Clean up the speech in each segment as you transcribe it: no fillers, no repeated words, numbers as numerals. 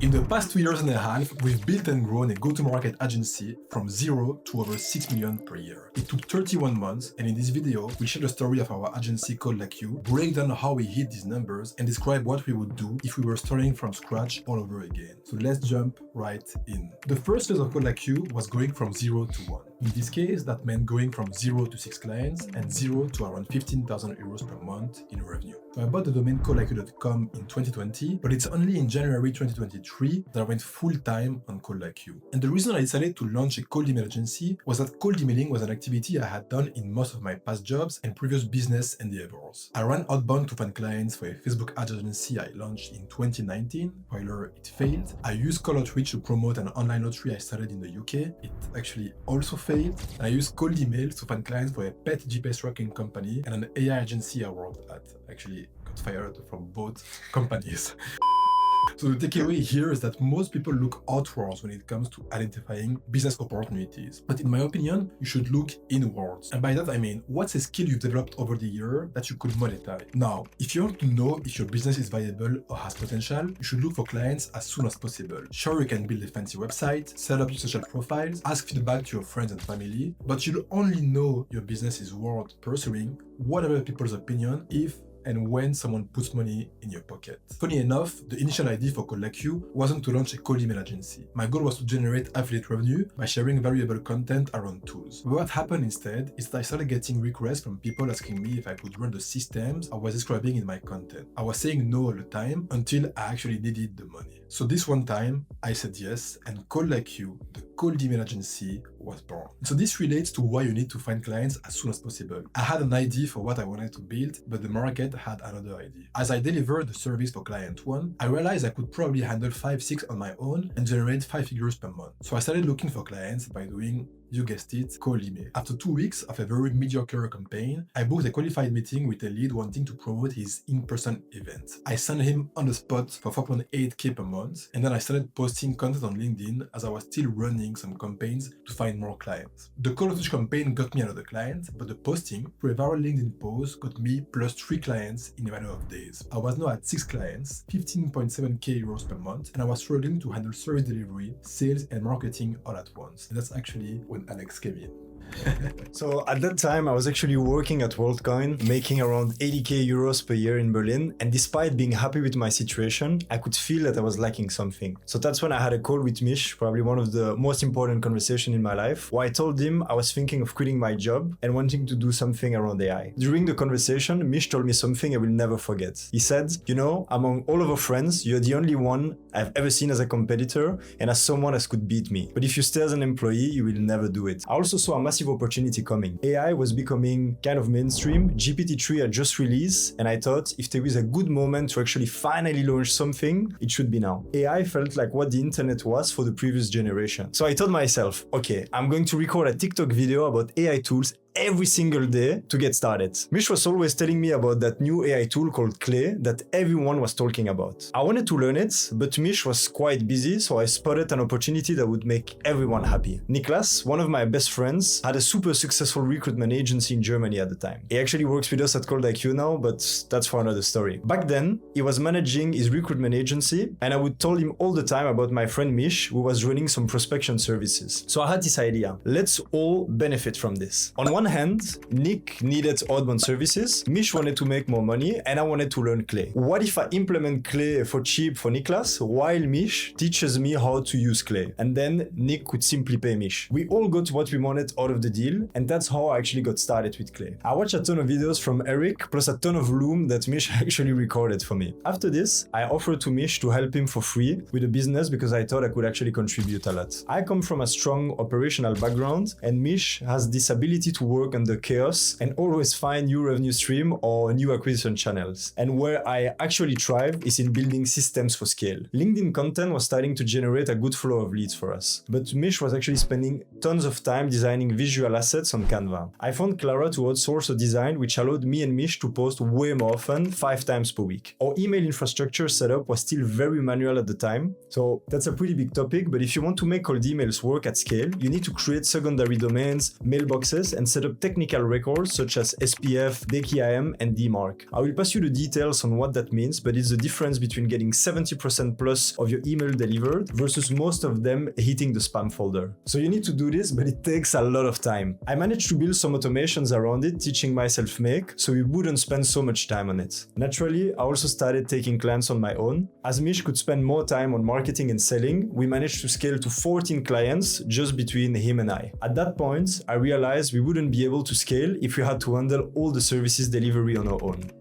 In the past 2 years and a half, we've built and grown a go-to-market agency from 0 to over 6 million per year. It took 31 months, and in this video, we share the story of our agency called Like You, break down how we hit these numbers, and describe what we would do if we were starting from scratch all over again. So let's jump right in. The first phase of Code Like You was going from 0 to 1. In this case, that meant going from 0 to 6 clients and 0 to around 15,000 euros per month in revenue. So I bought the domain codelikeyou.com in 2020, but it's only in January 2023 that I went full-time on Code Like You. And the reason I decided to launch a cold email agency was that cold emailing was an activity I had done in most of my past jobs and previous business endeavors. I ran outbound to find clients for a Facebook ad agency I launched in 2019. Spoiler, it failed. I used Call Outreach to promote an online lottery I started in the UK. It actually also failed. And I used cold emails to find clients for a pet GPS tracking company and an AI agency I worked at. Actually got fired from both companies. So the takeaway here is that most people look outwards when it comes to identifying business opportunities. But in my opinion, you should look inwards. And by that I mean, what's a skill you've developed over the year that you could monetize? Now, if you want to know if your business is viable or has potential, you should look for clients as soon as possible. Sure, you can build a fancy website, set up your social profiles, ask feedback to your friends and family, but you'll only know your business is worth pursuing, whatever people's opinion, if and when someone puts money in your pocket. Funny enough, the initial idea for Code Like You wasn't to launch a cold email agency. My goal was to generate affiliate revenue by sharing valuable content around tools. But what happened instead is that I started getting requests from people asking me if I could run the systems I was describing in my content. I was saying no all the time until I actually needed the money. So this one time, I said yes, and Code Like You, the cold email agency, was born. So this relates to why you need to find clients as soon as possible. I had an idea for what I wanted to build, but the market had another idea. As I delivered the service for client 1, I realized I could probably handle 5-6 on my own and generate 5 figures per month. So I started looking for clients by doing, you guessed it, cold email. After 2 weeks of a very mediocre campaign, I booked a qualified meeting with a lead wanting to promote his in-person event. I sent him on the spot for 4.8k per month, and then I started posting content on LinkedIn as I was still running some campaigns to find more clients. The Call Outreach campaign got me another client, but the posting through a viral LinkedIn post got me plus 3 clients in a matter of days. I was now at 6 clients, 15.7k euros per month, and I was struggling to handle service delivery, sales, and marketing all at once. And that's actually when Alex came in. So at that time, I was actually working at WorldCoin, making around 80k euros per year in Berlin. And despite being happy with my situation, I could feel that I was lacking something. So that's when I had a call with Mish, probably one of the most important conversations in my life, where I told him I was thinking of quitting my job and wanting to do something around AI. During the conversation, Mish told me something I will never forget. He said, you know, among all of our friends, you're the only one I've ever seen as a competitor and as someone that could beat me. But if you stay as an employee, you will never do it. I also saw a massive opportunity coming. AI was becoming kind of mainstream. GPT-3 had just released, and I thought if there is a good moment to actually finally launch something, it should be now. AI felt like what the internet was for the previous generation. So I told myself, okay, I'm going to record a TikTok video about AI tools every single day to get started. Mish was always telling me about that new AI tool called Clay that everyone was talking about. I wanted to learn it, but Mish was quite busy, so I spotted an opportunity that would make everyone happy. Niklas, one of my best friends, had a super successful recruitment agency in Germany at the time. He actually works with us at Code Like You now, but that's for another story. Back then, he was managing his recruitment agency, and I would tell him all the time about my friend Mish, who was running some prospection services. So I had this idea. Let's all benefit from this. On one hand, Nick needed outbound services, Mish wanted to make more money, and I wanted to learn Clay. What if I implement Clay for cheap for Niklas, while Mish teaches me how to use Clay? And then Nick could simply pay Mish. We all got what we wanted out of the deal, and that's how I actually got started with Clay. I watched a ton of videos from Eric, plus a ton of Loom that Mish actually recorded for me. After this, I offered to Mish to help him for free with a business because I thought I could actually contribute a lot. I come from a strong operational background, and Mish has this ability to work under chaos and always find new revenue stream or new acquisition channels. And where I actually thrive is in building systems for scale. LinkedIn content was starting to generate a good flow of leads for us, but Mish was actually spending tons of time designing visual assets on Canva. I found Clara to outsource a design which allowed me and Mish to post way more often, 5 times per week. Our email infrastructure setup was still very manual at the time, so that's a pretty big topic, but if you want to make cold emails work at scale, you need to create secondary domains, mailboxes, and set set up technical records such as SPF, DKIM, and DMARC. I will pass you the details on what that means, but it's the difference between getting 70% plus of your email delivered versus most of them hitting the spam folder. So you need to do this, but it takes a lot of time. I managed to build some automations around it, teaching myself Make, so we wouldn't spend so much time on it. Naturally, I also started taking clients on my own. As Mish could spend more time on marketing and selling, we managed to scale to 14 clients just between him and I. At that point, I realized we wouldn't be able to scale if we had to handle all the services delivery on our own.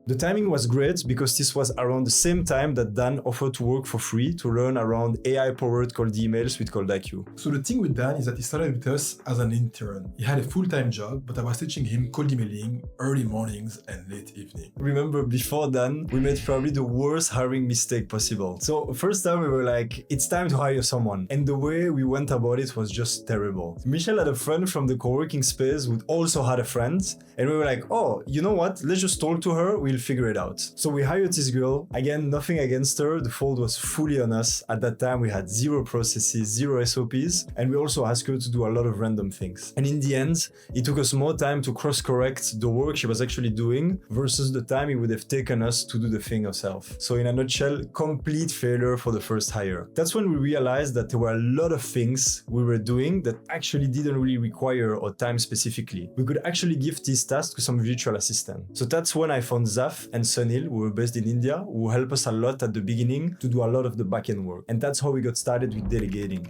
The timing was great because this was around the same time that Dan offered to work for free to learn around AI-powered cold emails with ColdIQ. So the thing with Dan is that he started with us as an intern. He had a full-time job, but I was teaching him cold emailing early mornings and late evening. Remember, before Dan, we made probably the worst hiring mistake possible. So first time we were like, it's time to hire someone. And the way we went about it was just terrible. Michel had a friend from the co-working space who also had a friend. And we were like, oh, you know what? Let's just talk to her. We'll figure it out. So we hired this girl. Again, nothing against her. The fault was fully on us. At that time, we had zero processes, zero SOPs, and we also asked her to do a lot of random things. And in the end, it took us more time to cross-correct the work she was actually doing versus the time it would have taken us to do the thing herself. So in a nutshell, complete failure for the first hire. That's when we realized that there were a lot of things we were doing that actually didn't really require our time specifically. We could actually give this task to some virtual assistant. So that's when I found Zaf and Sunil, who were based in India, who helped us a lot at the beginning to do a lot of the back-end work. And that's how we got started with delegating.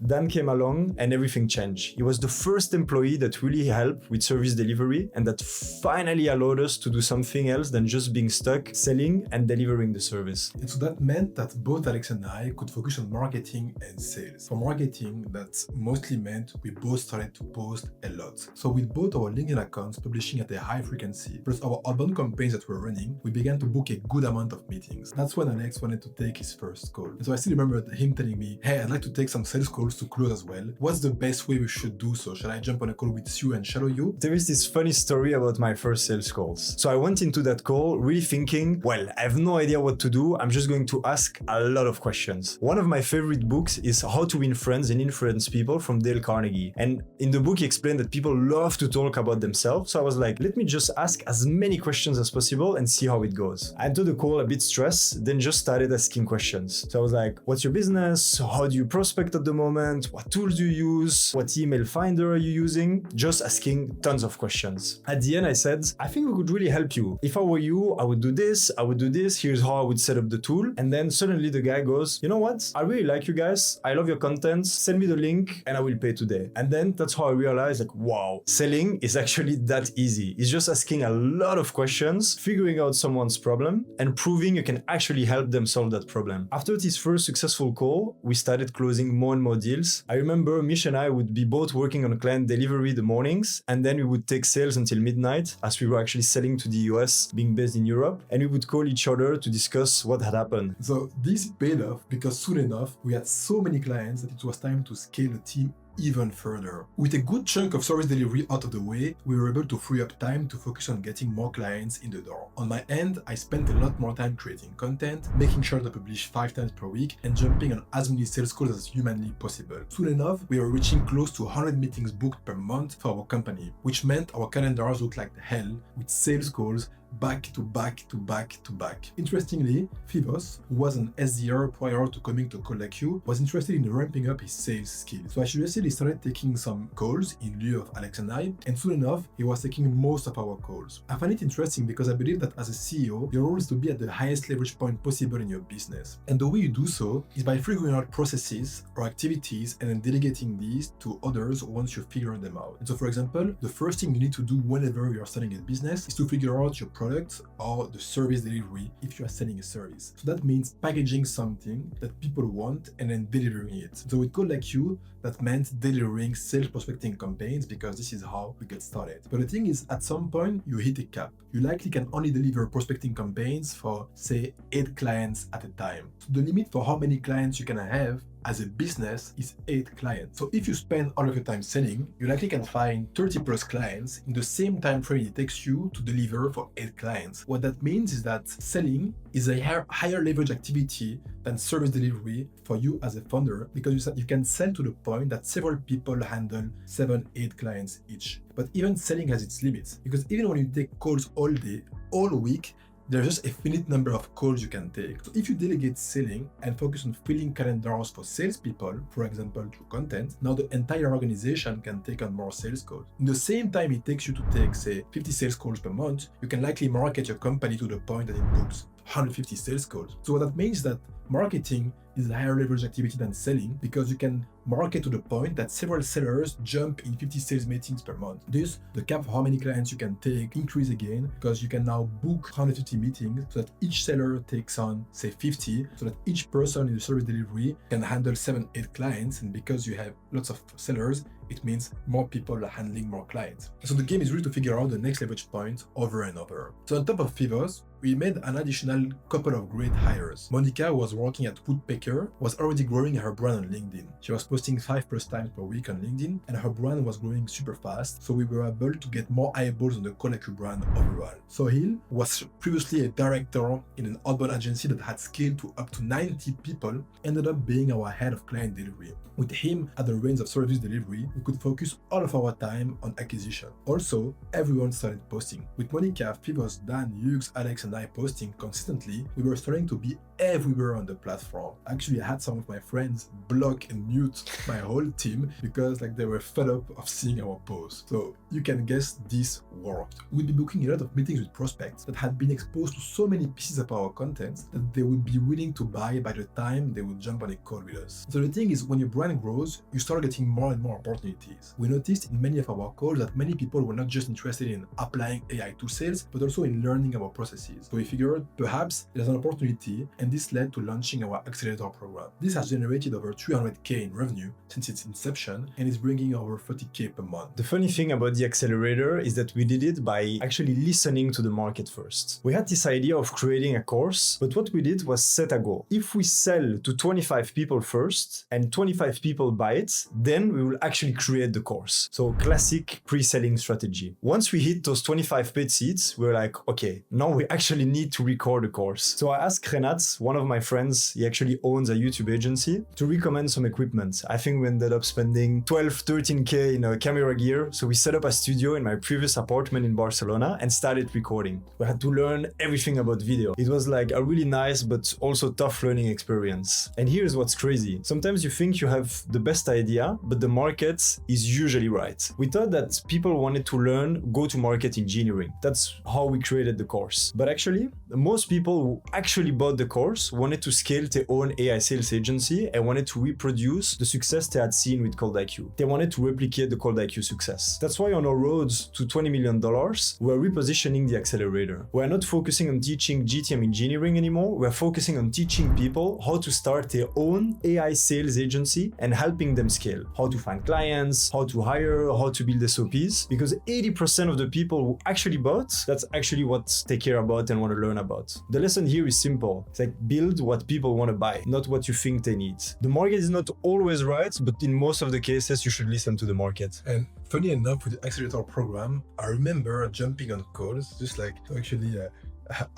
Dan came along and everything changed. He was the first employee that really helped with service delivery and that finally allowed us to do something else than just being stuck selling and delivering the service. And so that meant that both Alex and I could focus on marketing and sales. For marketing, that mostly meant we both started to post a lot. So with both our LinkedIn accounts publishing at a high frequency, plus our outbound campaigns that were running, we began to book a good amount of meetings. That's when Alex wanted to take his first call. And so I still remember him telling me, hey, I'd like to take some sales calls to close as well. What's the best way we should do so? Shall I jump on a call with you and shadow you? There is this funny story about my first sales calls. So I went into that call really thinking, well, I have no idea what to do. I'm just going to ask a lot of questions. One of my favorite books is How to Win Friends and Influence People from Dale Carnegie. And in the book, he explained that people love to talk about themselves. So I was like, let me just ask as many questions as possible and see how it goes. I entered the call a bit stressed, then just started asking questions. So I was like, what's your business? How do you prospect at the moment? What tools do you use? What email finder are you using? Just asking tons of questions. At the end, I said, I think we could really help you. If I were you, I would do this, I would do this. Here's how I would set up the tool. And then suddenly the guy goes, you know what? I really like you guys. I love your content. Send me the link and I will pay today. And then that's how I realized, like, wow, selling is actually that easy. It's just asking a lot of questions, figuring out someone's problem, and proving you can actually help them solve that problem. After this first successful call, we started closing more and more deals. I remember Mish and I would be both working on client delivery the mornings, and then we would take sales until midnight as we were actually selling to the US, being based in Europe, and we would call each other to discuss what had happened. So this paid off because soon enough, we had so many clients that it was time to scale the team even further. With a good chunk of service delivery out of the way, we were able to free up time to focus on getting more clients in the door. On my end, I spent a lot more time creating content, making sure to publish 5 times per week, and jumping on as many sales calls as humanly possible. Soon enough, we were reaching close to 100 meetings booked per month for our company, which meant our calendars looked like hell with sales calls back to back to back to back. Interestingly, Fivos, who was an SDR prior to coming to ColdIQ, was interested in ramping up his sales skills. So I suggested he started taking some calls in lieu of Alex and I, and soon enough, he was taking most of our calls. I find it interesting because I believe that as a CEO, your role is to be at the highest leverage point possible in your business. And the way you do so is by figuring out processes or activities and then delegating these to others once you figure them out. And so for example, the first thing you need to do whenever you are starting a business is to figure out your product or the service delivery if you are selling a service. So that means packaging something that people want and then delivering it. So with ColdIQ, that meant delivering sales prospecting campaigns because this is how we get started. But the thing is, at some point, you hit a cap. You likely can only deliver prospecting campaigns for, say, 8 clients at a time. So the limit for how many clients you can have as a business is 8 clients. So if you spend all of your time selling, you likely can find 30 plus clients in the same time frame it takes you to deliver for 8 clients. What that means is that selling is a higher leverage activity than service delivery for you as a founder, because you can sell to the point that several people handle 7-8 clients each. But even selling has its limits, because even when you take calls all day, all week, there's just a finite number of calls you can take. So if you delegate selling and focus on filling calendars for salespeople, for example, through content, now the entire organization can take on more sales calls. In the same time it takes you to take, say, 50 sales calls per month, you can likely market your company to the point that it books 150 sales calls. So what that means is that marketing is a higher leverage activity than selling, because you can market to the point that several sellers jump in 50 sales meetings per month. Thus, the cap of how many clients you can take increase again, because you can now book 150 meetings so that each seller takes on, say, 50, so that each person in the service delivery can handle 7-8 clients. And because you have lots of sellers, it means more people are handling more clients. So the game is really to figure out the next leverage point over and over. So on top of Fivos, we made an additional couple of great hires. Monica, who was working at Woodpecker, was already growing her brand on LinkedIn. She was posting 5+ times per week on LinkedIn, and her brand was growing super fast, so we were able to get more eyeballs on the CodeIQ brand overall. Sohail was previously a director in an outbound agency that had scaled to up to 90 people, ended up being our head of client delivery. With him at the reins of service delivery, we could focus all of our time on acquisition. Also, everyone started posting. With Monica, Fivos, Dan, Hughes, Alex, and I posting consistently, we were starting to be everywhere on the platform. Actually, I had some of my friends block and mute my whole team because they were fed up of seeing our posts. So you can guess this worked. We'd be booking a lot of meetings with prospects that had been exposed to so many pieces of our content that they would be willing to buy by the time they would jump on a call with us. So the thing is, when your brand grows, you start getting more and more opportunities. We noticed in many of our calls that many people were not just interested in applying AI to sales, but also in learning our processes. So we figured perhaps there's an opportunity, and this led to launching our accelerator program. This has generated over 300K in revenue since its inception and is bringing over 30K per month. The funny thing about the accelerator is that we did it by actually listening to the market first. We had this idea of creating a course, but what we did was set a goal. If we sell to 25 people first and 25 people buy it, then we will actually create the course. So classic pre-selling strategy. Once we hit those 25 paid seats, we're like, okay, now we actually need to record a course. So I asked Renat, one of my friends, he actually owns a YouTube agency, to recommend some equipment. I think we ended up spending 12-13K in camera gear. So we set up a studio in my previous apartment in Barcelona and started recording. We had to learn everything about video. It was like a really nice but also tough learning experience. And here's what's crazy. Sometimes you think you have the best idea, but the market is usually right. We thought that people wanted to learn go-to-market engineering. That's how we created the course. But actually, most people who actually bought the course wanted to scale their own AI sales agency and wanted to reproduce the success they had seen with CodeIQ. They wanted to replicate the CodeIQ success. That's why on our roads to $20 million, we're repositioning the accelerator. We're not focusing on teaching GTM engineering anymore. We're focusing on teaching people how to start their own AI sales agency and helping them scale. How to find clients, how to hire, how to build SOPs. Because 80% of the people who actually bought, that's actually what they care about and want to learn about. The lesson here is simple. It's like build what people want to buy, not what you think they need. The market is not always right, but in most of the cases, you should listen to the market. And funny enough, with the accelerator program, I remember jumping on calls, just to actually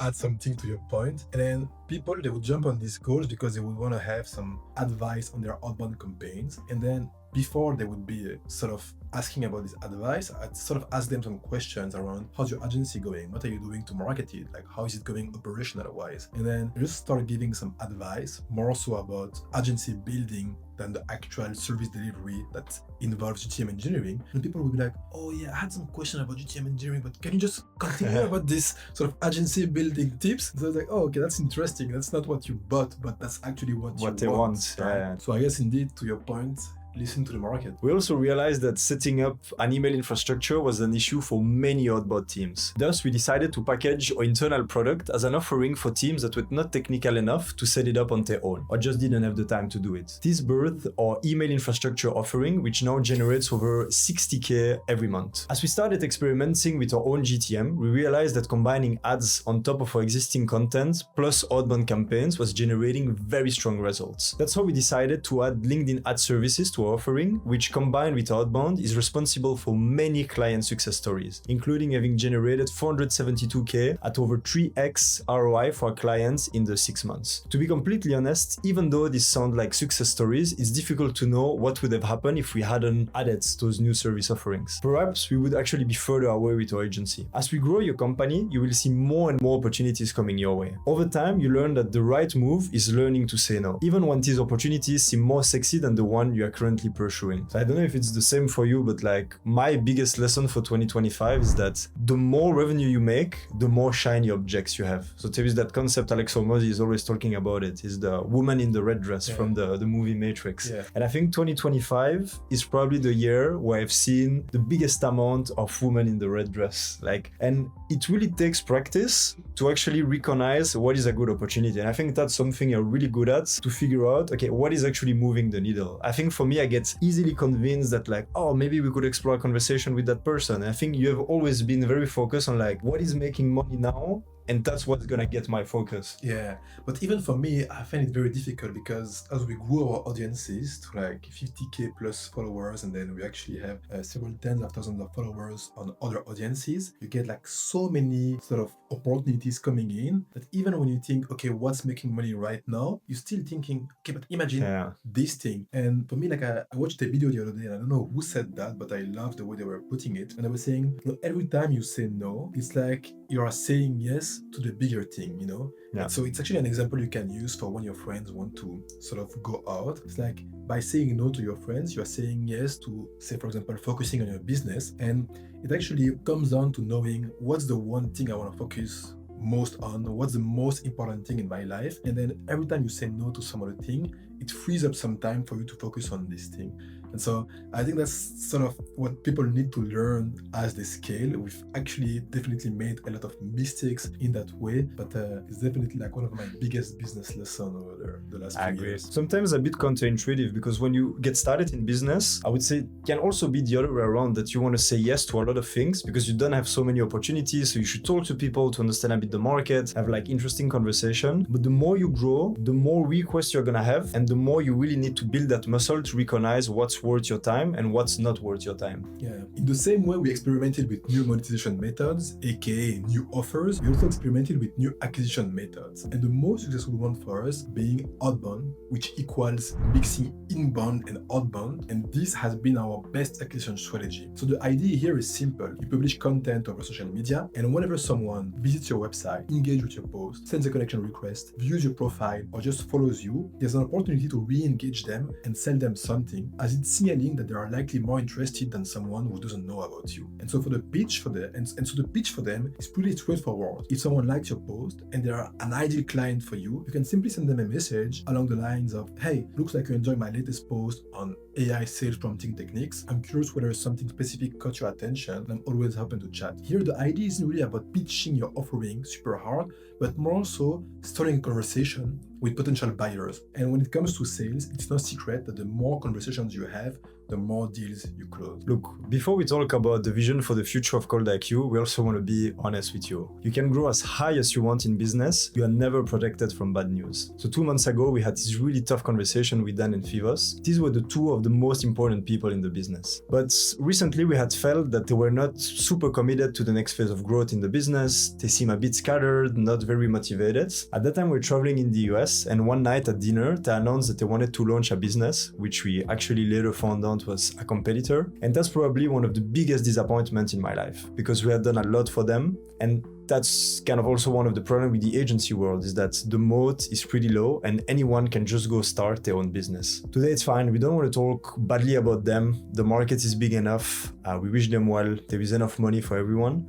add something to your point. And then people, they would jump on these calls because they would want to have some advice on their outbound campaigns. And then before they would be sort of asking about this advice, I'd sort of ask them some questions around how's your agency going? What are you doing to market it? How is it going operational wise? And then just start giving some advice, more so about agency building than the actual service delivery that involves GTM engineering. And people would be like, oh yeah, I had some question about GTM engineering, but can you just continue about this sort of agency building tips? So I was like, oh, okay, that's interesting. That's not what you bought, but that's actually what you they want. Right? Yeah. So I guess indeed, to your point, listen to the market. We also realized that setting up an email infrastructure was an issue for many outbound teams. Thus, we decided to package our internal product as an offering for teams that were not technical enough to set it up on their own, or just didn't have the time to do it. This birthed our email infrastructure offering, which now generates over 60K every month. As we started experimenting with our own GTM, we realized that combining ads on top of our existing content plus outbound campaigns was generating very strong results. That's how we decided to add LinkedIn ad services to our offering, which combined with outbound is responsible for many client success stories, including having generated 472K at over 3x ROI for our clients in the 6 months. To be completely honest, even though these sound like success stories, it's difficult to know what would have happened if we hadn't added those new service offerings. Perhaps we would actually be further away with our agency. As we grow your company, you will see more and more opportunities coming your way. Over time, you learn that the right move is learning to say no, even when these opportunities seem more sexy than the one you are currently pursuing. So I don't know if it's the same for you, but like my biggest lesson for 2025 is that the more revenue you make, the more shiny objects you have. So there is that concept Alex Hormozi is always talking about. It is the woman in the red dress from the movie Matrix. Yeah. And I think 2025 is probably the year where I've seen the biggest amount of women in the red dress. And it really takes practice to actually recognize what is a good opportunity. And I think that's something you're really good at, to figure out, okay, what is actually moving the needle. I think for me, I get easily convinced that like, oh, maybe we could explore a conversation with that person. And I think you have always been very focused on like, what is making money now? And that's what's gonna get my focus. Yeah, but even for me, I find it very difficult because as we grow our audiences to like 50K plus followers, and then we actually have several tens of thousands of followers on other audiences, you get like so many sort of opportunities coming in that even when you think, okay, what's making money right now, you're still thinking, okay, but imagine this thing. And for me, like I watched a video the other day, and I don't know who said that, but I love the way they were putting it. And I was saying, you know, every time you say no, it's like you are saying yes to the bigger thing, you know? Yeah. So it's actually an example you can use for when your friends want to sort of go out. It's like by saying no to your friends, you're saying yes to, say, for example, focusing on your business. And it actually comes down to knowing what's the one thing I want to focus most on, what's the most important thing in my life. And then every time you say no to some other thing, it frees up some time for you to focus on this thing. And so I think that's sort of what people need to learn as they scale. We've actually definitely made a lot of mistakes in that way, but it's definitely like one of my biggest business lessons over the last few years. Sometimes a bit counterintuitive, because when you get started in business, I would say it can also be the other way around, that you want to say yes to a lot of things because you don't have so many opportunities. So you should talk to people to understand a bit the market, have like interesting conversation. But the more you grow, the more requests you're gonna have, and the more you really need to build that muscle to recognize what's worth your time and what's not worth your time. Yeah. In the same way we experimented with new monetization methods, aka new offers, we also experimented with new acquisition methods. And the most successful one for us being outbound, which equals mixing inbound and outbound. And this has been our best acquisition strategy. So the idea here is simple. You publish content over social media, and whenever someone visits your website, engages with your post, sends a connection request, views your profile, or just follows you, there's an opportunity to re-engage them and sell them something, as it's signaling that they are likely more interested than someone who doesn't know about you. And so for the pitch for them, so the pitch for them is pretty straightforward. If someone likes your post and they are an ideal client for you, you can simply send them a message along the lines of, hey, looks like you enjoyed my latest post on AI sales prompting techniques. I'm curious whether something specific caught your attention, and I'm always open to chat. Here, the idea isn't really about pitching your offering super hard, but more so starting a conversation with potential buyers. And when it comes to sales, it's no secret that the more conversations you have, the more deals you close. Look, before we talk about the vision for the future of ColdIQ, we also want to be honest with you. You can grow as high as you want in business. You are never protected from bad news. So 2 months ago, we had this really tough conversation with Dan and Fivos. These were the two of the most important people in the business. But recently, we had felt that they were not super committed to the next phase of growth in the business. They seem a bit scattered, not very motivated. At that time, we were traveling in the US, and one night at dinner, they announced that they wanted to launch a business, which we actually later found out was a competitor. And that's probably one of the biggest disappointments in my life, because we had done a lot for them. And that's kind of also one of the problems with the agency world, is that the moat is pretty low and anyone can just go start their own business. Today it's fine. We don't want to talk badly about them. The market is big enough. We wish them well. There is enough money for everyone.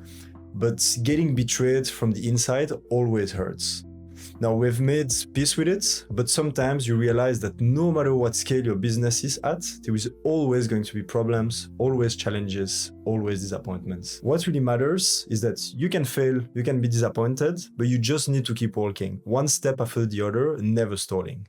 But getting betrayed from the inside always hurts. Now, we've made peace with it, but sometimes you realize that no matter what scale your business is at, there is always going to be problems, always challenges, always disappointments. What really matters is that you can fail, you can be disappointed, but you just need to keep walking, one step after the other, never stalling.